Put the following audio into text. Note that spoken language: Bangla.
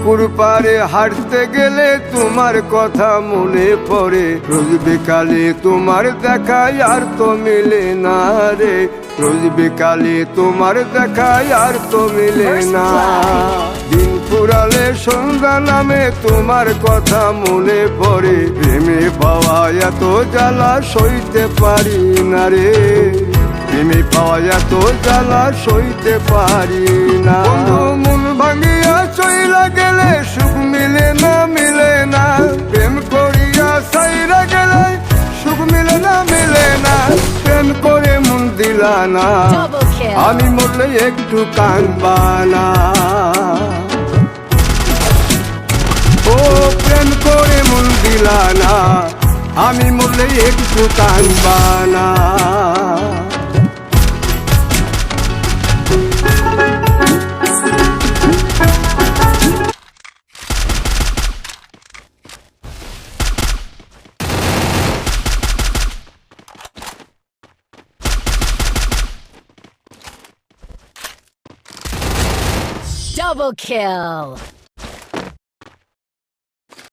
পুকুর পাড়ে হাঁটতে গেলে তোমার কথা মনে পড়ে, রোজ বিকালে তোমার দেখায় আর তো মিলে না রে, রোজ বিকালে তোমার দেখায় আর তো মিলে না। দিন ফুরালে সন্ধ্যা নামে তোমার কথা মনে পড়ে, প্রেমে পাওয়া এত জ্বালা সইতে পারি না রে, প্রেমে পাওয়া এত জ্বালা সইতে পারি না। মন ভাঙিয়া চইলা গেলে সুখ মিলে না, মিলে না, প্রেম করিয়া সাইরা গেলে সুখ মিলে না, মিলে না, প্রেম করে মন দিলা না, আমি মরলে একটু কাঁদবা না। ও প্রেম করে মন দিলা না, আমি মরলে একটু কাঁদবা না। Double kill!